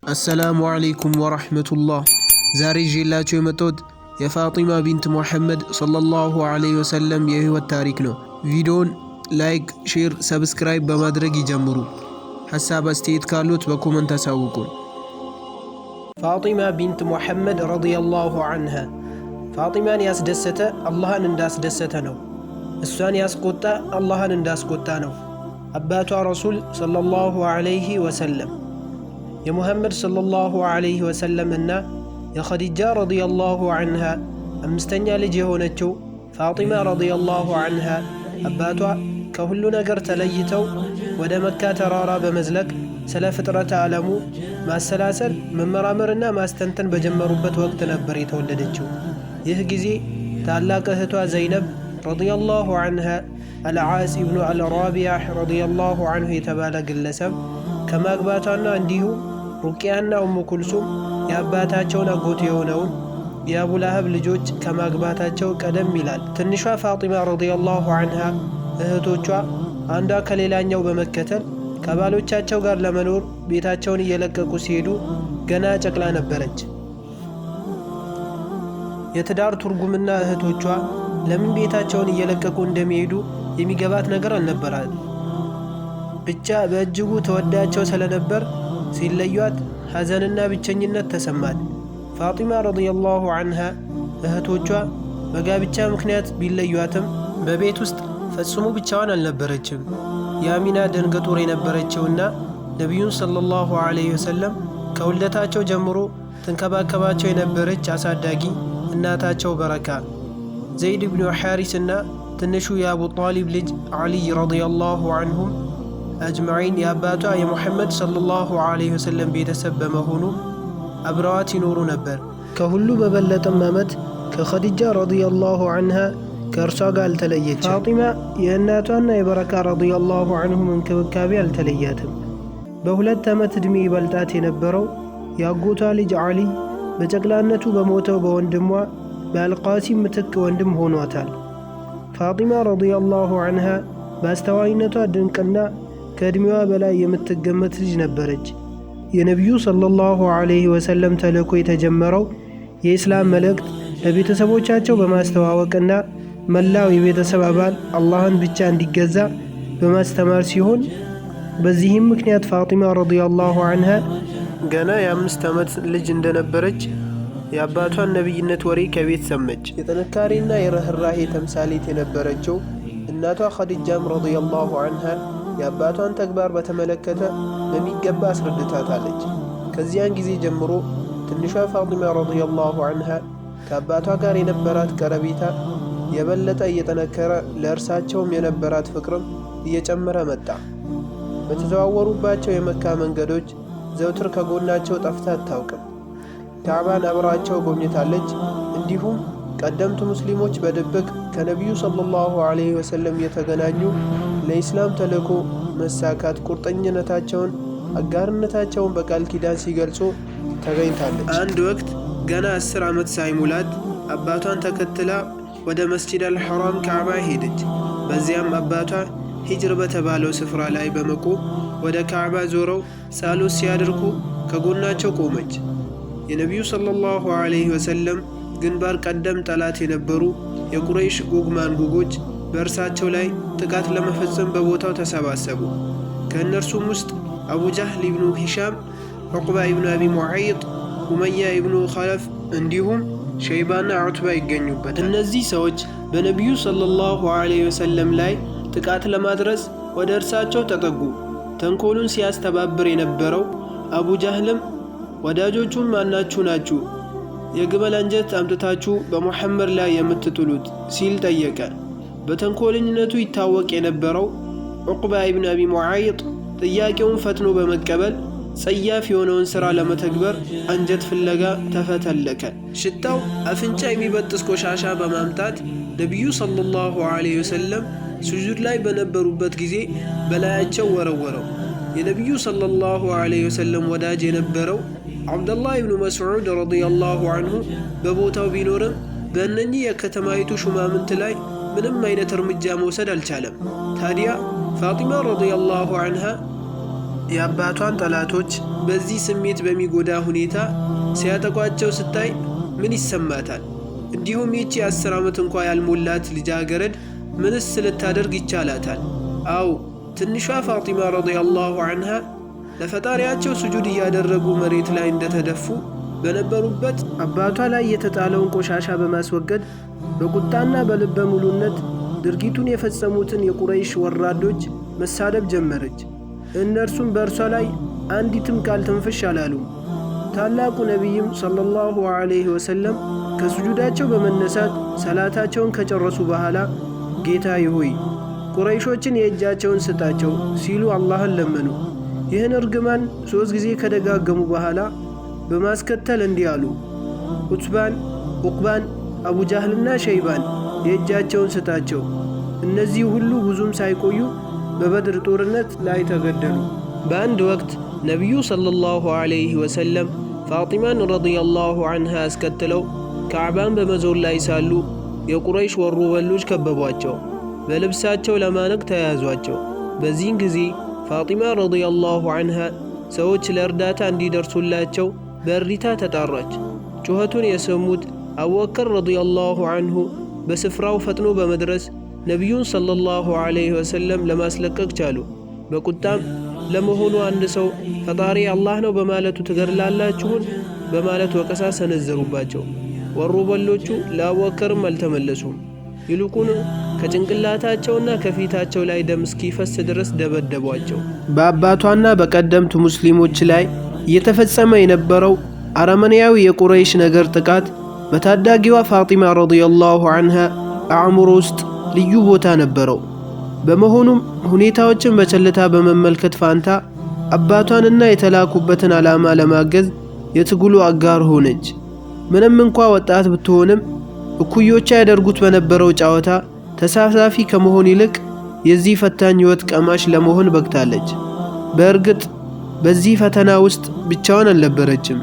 السلام عليكم ورحمة الله زاري جيلاتو يمتود يا فاطمة بنت محمد صلى الله عليه وسلم يهو التاريخنا فيديون لايك شير سبسكرايب بمدرج يجمرو حساب استيت كارلوت بكومنت تساوقون فاطمة بنت محمد رضي الله عنها فاطمة ياس دسته الله ننداس دستنو السوان ياس قطة الله ننداس قطانو أباتوا رسول صلى الله عليه وسلم يا محمد صلى الله عليه وسلم إنّا يا خديجة رضي الله عنها أمستنيا لجهونتشو فاطمة رضي الله عنها أباتوا كهلو نقر تليتو ودا مكة ترارا بمزلك سلا فترة علمو ما السلاسل من مرامرنا ما استنتن بجمروبت وقت نبري تولدتشو يهجزي تعلاق أهتوا زينب رضي الله عنها العاص ابن الرابع رضي الله عنه يتبالى قلسب كما أقباتنا عنده ركيانا أم كلثوم يا أباتاتشونا قوتيونون يا أبو لهب لجوج كما أقباتاتشو كدم ميلاد تنشوا فاطمة رضي الله عنها እህቶቿ አንዷ ከሌላኛው በመከተል ከባሎቻቸው ጋር ለመኖር ቤታቸውን እየለቀቁ ሲሄዱ ገና ጨቅላ ነበረች። የትዳር ትርጉምና እህቶቿ ለምን ቤታቸውን እየለቀቁ እንደሚሄዱ የሚገባት ነገር አልነበራት። ብቻ በእጅጉ ተወዳቸው ስለነበር ሲለዩት ሐዘንና ብቸኝነት ተሰማት። ፋጢማ ረዲየላሁ ዐንሃ እህቶቿ በጋብቻ ምክንያት ቢለዩአትም በቤት ውስጥ ፈጽሞ ብቻዋን አልነበረችም። የአሚና ደንገጡር የነበረችውና ነቢዩን ሰለላሁ ዐለይሂ ወሰለም ከውልደታቸው ጀምሮ ትንከባከባቸው የነበረች አሳዳጊ እናታቸው በረካ ዘይድ ብኑ ሐሪስና ትንሹ የአቡ ጣሊብ ልጅ ዓሊ ረዲየላሁ ዐንሁም አጅመዒን የአባቷ የሙሐመድ ሰለላሁ ዐለይሂ ወሰለም ቤተሰብ በመሆኑ አብረዋት ይኖሩ ነበር። ከሁሉ በበለጠም ዓመት ከኸዲጃ ረዲየላሁ ዐንሃ ከእርሷ ጋር አልተለየችም። ፋጢማ የእናቷና የበረካ ረዲየላሁ ዐንሁም እንክብካቤ አልተለያትም። በሁለት ዓመት ዕድሜ ይበልጣት የነበረው የአጎቷ ልጅ ዓሊ በጨቅላነቱ በሞተው በወንድሟ በአልቃሲም ምትክ ወንድም ሆኗታል። ፋጢማ ረዲየላሁ ዐንሃ በአስተዋይነቷ ድንቅና ከዕድሜዋ በላይ የምትገመት ልጅ ነበረች። የነቢዩ ሰለላሁ ዐለይሂ ወሰለም ተልእኮ የተጀመረው የኢስላም መልእክት ለቤተሰቦቻቸው በማስተዋወቅና መላው የቤተሰብ አባል አላህን ብቻ እንዲገዛ በማስተማር ሲሆን በዚህም ምክንያት ፋጢማ ረዲየላሁ ዐንሃ ገና የ5 ዓመት ልጅ እንደነበረች የአባቷን ነቢይነት ወሬ ከቤት ሰመች። የጥንካሬና የርህራሄ ተምሳሌት የነበረችው እናቷ ኸዲጃም ረዲየላሁ ዐንሃ የአባቷን ተግባር በተመለከተ በሚገባ አስረድታታለች። ከዚያን ጊዜ ጀምሮ ትንሿ ፋጢማ ረዲየላሁ ዐንሃ ከአባቷ ጋር የነበራት ቀረቤታ የበለጠ እየጠነከረ ለእርሳቸውም የነበራት ፍቅርም እየጨመረ መጣ። በተዘዋወሩባቸው የመካ መንገዶች ዘውትር ከጎናቸው ጠፍታ አታውቅም። ካዕባን አብራቸው ጎብኝታለች። እንዲሁም ቀደምቱ ሙስሊሞች በድብቅ ከነቢዩ ሰለላሁ ዐለይሂ ወሰለም የተገናኙ ለኢስላም ተልእኮ መሳካት ቁርጠኝነታቸውን፣ አጋርነታቸውን በቃል ኪዳን ሲገልጹ ተገኝታለች። አንድ ወቅት ገና 10 ዓመት ሳይሙላት አባቷን ተከትላ ወደ መስጂድ አልሐራም ካዕባ ሄደች። በዚያም አባቷ ሂጅር በተባለው ስፍራ ላይ በመቆም ወደ ካዕባ ዞረው ጸሎት ሲያደርጉ ከጎናቸው ቆመች። የነቢዩ ሰለላሁ ዐለይሂ ወሰለም ግንባር ቀደም ጠላት የነበሩ የቁረይሽ ጉግ ማንጉጎች በእርሳቸው ላይ ጥቃት ለመፈጸም በቦታው ተሰባሰቡ። ከእነርሱም ውስጥ አቡ ጃህል ኢብኑ ሂሻም፣ ዑቅባ ኢብኑ አቢ ሙዐይጥ፣ ኡመያ ኢብኑ ኸለፍ እንዲሁም ሸይባና ዑትባ ይገኙበት። እነዚህ ሰዎች በነቢዩ ሰለላሁ ዐለይሂ ወሰለም ላይ ጥቃት ለማድረስ ወደ እርሳቸው ተጠጉ። ተንኮሉን ሲያስተባብር የነበረው አቡ ጃህልም ወዳጆቹም ማናችሁ ናችሁ የግመል አንጀት አምጥታችሁ በሙሐመድ ላይ የምትጥሉት ሲል ጠየቀ። በተንኮለኝነቱ ይታወቅ የነበረው ዑቅባ ኢብኑ አቢ ሙዐይጥ ጥያቄውን ፈጥኖ በመቀበል ጸያፍ የሆነውን ሥራ ለመተግበር አንጀት ፍለጋ ተፈተለከ። ሽታው አፍንጫ የሚበጥስ ቆሻሻ በማምጣት ነቢዩ ሰለላሁ ዐለይሂ ወሰለም ስጁድ ላይ በነበሩበት ጊዜ በላያቸው ወረወረው። የነቢዩ ሰለላሁ ዐለይሂ ወሰለም ወዳጅ የነበረው አብደላህ ኢብኑ መስዑድ ረዲየላሁ ዐንሁ በቦታው ቢኖርም በእነኚህ የከተማይቱ ሹማምንት ላይ ምንም አይነት እርምጃ መውሰድ አልቻለም። ታዲያ ፋጢማ ረዲየላሁ ዐንሃ የአባቷን ጠላቶች በዚህ ስሜት በሚጎዳ ሁኔታ ሲያጠቋቸው ስታይ ምን ይሰማታል? እንዲሁም ይቺ 10 ዓመት እንኳ ያልሞላት ልጃገረድ ምንስ ልታደርግ ይቻላታል? አው ትንሿ ፋጢማ ረዲየላሁ ዐንሃ ለፈጣሪያቸው ስጁድ እያደረጉ መሬት ላይ እንደተደፉ በነበሩበት አባቷ ላይ የተጣለውን ቆሻሻ በማስወገድ በቁጣና በልበ ሙሉነት ድርጊቱን የፈጸሙትን የቁረይሽ ወራዶች መሳደብ ጀመረች። እነርሱም በእርሷ ላይ አንዲትም ቃል ትንፍሽ አላሉም። ታላቁ ነቢይም ሰለላሁ ዐለይሂ ወሰለም ከስጁዳቸው በመነሳት ሰላታቸውን ከጨረሱ በኋላ ጌታዬ ሆይ ቁረይሾችን የእጃቸውን ስጣቸው ሲሉ አላህን ለመኑ። ይህን እርግማን 3 ጊዜ ከደጋገሙ በኋላ በማስከተል እንዲህ አሉ። ዑትባን፣ ዑቅባን፣ አቡጃህልና ሸይባን የእጃቸውን ስጣቸው። እነዚህ ሁሉ ብዙም ሳይቆዩ በበድር ጦርነት ላይ ተገደሉ። በአንድ ወቅት ነቢዩ ሰለላሁ ዐለይሂ ወሰለም ፋጢማን ረዲየላሁ ዐንሃ አስከትለው ካዕባን በመዞር ላይ ሳሉ የቁረይሽ ወሮበሎች ከበቧቸው። በልብሳቸው ለማነቅ ተያያዟቸው። በዚህን ጊዜ ፋጢማ ረዲየላሁ ዐንሃ ሰዎች ለእርዳታ እንዲደርሱላቸው በእሪታ ተጣራች። ጩኸቱን የሰሙት አቡበከር ረዲየላሁ ዐንሁ በስፍራው ፈጥኖ በመድረስ ነቢዩን ሰለላሁ ዐለይሂ ወሰለም ለማስለቀቅ ቻሉ። በቁጣም ለመሆኑ አንድ ሰው ፈጣሪ አላህ ነው በማለቱ ትገድላላችሁን? በማለት ወቀሳ ሰነዘሩባቸው። ወሮበሎቹ ለአቡበከርም አልተመለሱም። ይልቁን ከጭንቅላታቸውና ከፊታቸው ላይ ደም እስኪፈስ ድረስ ደበደቧቸው። በአባቷና በቀደምት ሙስሊሞች ላይ እየተፈጸመ የነበረው አረመኔያዊ የቁረይሽ ነገር ጥቃት በታዳጊዋ ፋጢማ ረዲየላሁ ዐንሃ አእምሮ ውስጥ ልዩ ቦታ ነበረው። በመሆኑም ሁኔታዎችን በቸልታ በመመልከት ፋንታ አባቷንና የተላኩበትን ዓላማ ለማገዝ የትግሉ አጋር ሆነች። ምንም እንኳ ወጣት ብትሆንም እኩዮቿ ያደርጉት በነበረው ጨዋታ ተሳታፊ ከመሆን ይልቅ የዚህ ፈታኝ ሕይወት ቀማሽ ለመሆን በቅታለች። በእርግጥ በዚህ ፈተና ውስጥ ብቻዋን አልነበረችም።